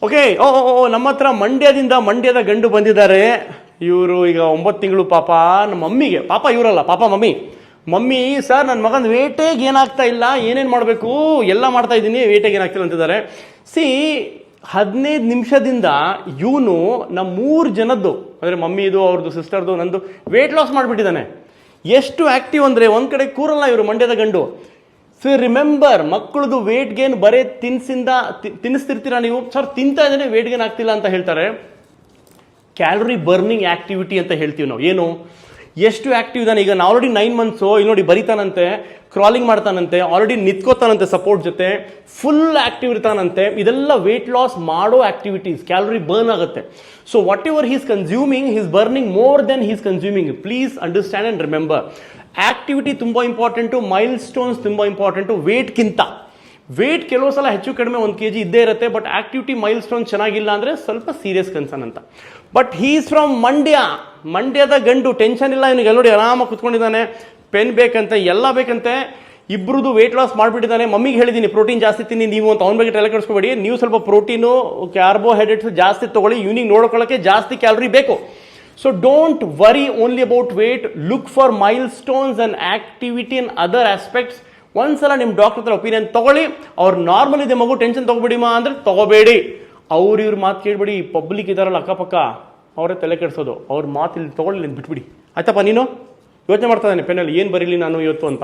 Okay. ನಮ್ಮ ಹತ್ರ ಮಂಡ್ಯದ ಗಂಡು ಬಂದಿದ್ದಾರೆ. ಇವರು ಈಗ 9 ತಿಂಗಳು. ಪಾಪ ನಮ್ಮ ಮಮ್ಮಿಗೆ, ಪಾಪ ಇವರಲ್ಲ, ಪಾಪ ಮಮ್ಮಿ ಸರ್ ನನ್ನ ಮಗನ ವೇಟೇಗೆ ಏನಾಗ್ತಾ ಇಲ್ಲ, ಏನೇನು ಮಾಡಬೇಕು ಎಲ್ಲ ಮಾಡ್ತಾ ಇದ್ದೀನಿ, ವೇಟೇಗೆ ಏನಾಗ್ತಿಲ್ಲ ಅಂತಿದ್ದಾರೆ. 15 ನಿಮಿಷದಿಂದ ಇವನು ನಮ್ಮ 3 ಜನದ್ದು ಅಂದರೆ ಮಮ್ಮಿದು, ಅವ್ರದ್ದು, ಸಿಸ್ಟರ್ದು, ನಂದು ವೇಟ್ ಲಾಸ್ ಮಾಡಿಬಿಟ್ಟಿದ್ದಾನೆ. ಎಷ್ಟು ಆ್ಯಕ್ಟಿವ್ ಅಂದರೆ ಒಂದು ಕಡೆ ಕೂರಲ್ಲ ಇವರು ಮಂಡ್ಯದ ಗಂಡು. ಸೊ ರಿಮೆಂಬರ್, ಮಕ್ಕಳದು ವೇಟ್ ಗೇನ್ ಬರೇ ತಿನ್ನಿಸ್ತಿರ್ತೀರಾ ನೀವು. ಸರ್ ತಿಂತಾ ಇದ್ದೇನೆ ವೇಟ್ ಗೇನ್ ಆಗ್ತಿಲ್ಲ ಅಂತ ಹೇಳ್ತಾರೆ. ಕ್ಯಾಲರಿ ಬರ್ನಿಂಗ್ ಆಕ್ಟಿವಿಟಿ ಅಂತ ಹೇಳ್ತೀವಿ ನಾವು. ಏನು, ಎಷ್ಟು ಆಕ್ಟಿವ್ ಇದ್ದಾನೆ. ಈಗ ಆಲ್ರೆಡಿ 9 ಮಂತ್ಸು, ಇಲ್ಲಿ ನೋಡಿ ಬರಿತಾನಂತೆ, ಕ್ರಾಲಿಂಗ್ ಮಾಡ್ತಾನಂತೆ, ಆಲ್ರೆಡಿ ನಿಂತ್ಕೋತಾನಂತೆ ಸಪೋರ್ಟ್ ಜೊತೆ, ಫುಲ್ ಆಕ್ಟಿವ್ ಇರ್ತಾನಂತೆ. ಇದೆಲ್ಲ ವೇಟ್ ಲಾಸ್ ಮಾಡೋ ಆಕ್ಟಿವಿಟೀಸ್, ಕ್ಯಾಲರಿ ಬರ್ನ್ ಆಗುತ್ತೆ. So whatever he's consuming, he's burning more than he's consuming. Please understand and remember, activity ತುಂಬ ಇಂಪಾರ್ಟೆಂಟು, ಮೈಲ್ ಸ್ಟೋನ್ಸ್ ತುಂಬ ಇಂಪಾರ್ಟೆಂಟು ವೇಟ್ಗಿಂತ. ವೇಟ್ ಕೆಲವು ಸಲ ಹೆಚ್ಚು ಕಡಿಮೆ 1 kg ಇದ್ದೇ ಇರುತ್ತೆ, ಬಟ್ ಆಕ್ಟಿವಿಟಿ ಮೈಲ್ ಸ್ಟೋನ್ ಚೆನ್ನಾಗಿಲ್ಲ ಅಂದರೆ ಸ್ವಲ್ಪ ಸೀರಿಯಸ್ ಕನ್ಸರ್ನ್ ಅಂತ. ಬಟ್ ಹೀಸ್ ಫ್ರಮ್ ಮಂಡ್ಯದ ಗಂಡು, ಟೆನ್ಷನ್ ಇಲ್ಲ ಇವನಿಗೆ. ನೋಡಿ ಆರಾಮಾಗಿ ಕುತ್ಕೊಂಡಿದ್ದಾನೆ, ಪೆನ್ ಬೇಕಂತೆ, ಎಲ್ಲ ಬೇಕಂತೆ. ಇಬ್ಬರದು ವೇಟ್ ಲಾಸ್ ಮಾಡಿಬಿಟ್ಟಿದ್ದಾನೆ. ಮಮ್ಮಿಗೆ ಹೇಳಿದ್ದೀನಿ ಪ್ರೋಟೀನ್ ಜಾಸ್ತಿ ತಿನ್ನಿ ನೀವು ಅಂತ. ಅವ್ನ ಬಗ್ಗೆ ತಲೆ ಕೆಡಿಸ್ಕೋಬೇಡಿ, ನೀವು ಸ್ವಲ್ಪ ಪ್ರೋಟೀನು, ಕಾರ್ಬೋಹೈಡ್ರೇಟ್ಸ್ ಜಾಸ್ತಿ ತೊಗೊಳ್ಳಿ, ಇವನಿಗೆ ನೋಡ್ಕೊಳ್ಳೋಕ್ಕೆ ಜಾಸ್ತಿ ಕ್ಯಾಲರಿ ಬೇಕು. So don't worry only about weight, look for milestones and activity in other aspects. ಒಂದ್ಸಲ ನಿಮ್ಮ ಡಾಕ್ಟರ್ ಹತ್ರ ಒಪಿನಿಯನ್ ತಗೊಳ್ಳಿ. ಅವ್ರು ನಾರ್ಮಲ್ ಇದೆ ಮಗು, ಟೆನ್ಷನ್ ತಗೋಬೇಡಿಮಾ ಅಂದರೆ ತಗೋಬೇಡಿ. ಇವ್ರ ಮಾತು ಕೇಳಬೇಡಿ. ಪಬ್ಲಿಕ್ ಇದಾರಲ್ಲ ಅಕ್ಕಪಕ್ಕ, ಅವರೇ ತಲೆ ಕೆಡಿಸೋದು. ಅವ್ರ ಮಾತು ಇಲ್ಲಿ ತಗೊಳ್ಳಿ, ಬಿಟ್ಬಿಡಿ ಆಯ್ತಪ್ಪ. ನೀನು ಯೋಚನೆ ಮಾಡ್ತಾ ಇದ್ದಾನೆ ಪೆನ್ನಲ್ಲಿ ಏನು ಬರೀಲಿ ನಾನು ಇವತ್ತು ಅಂತ.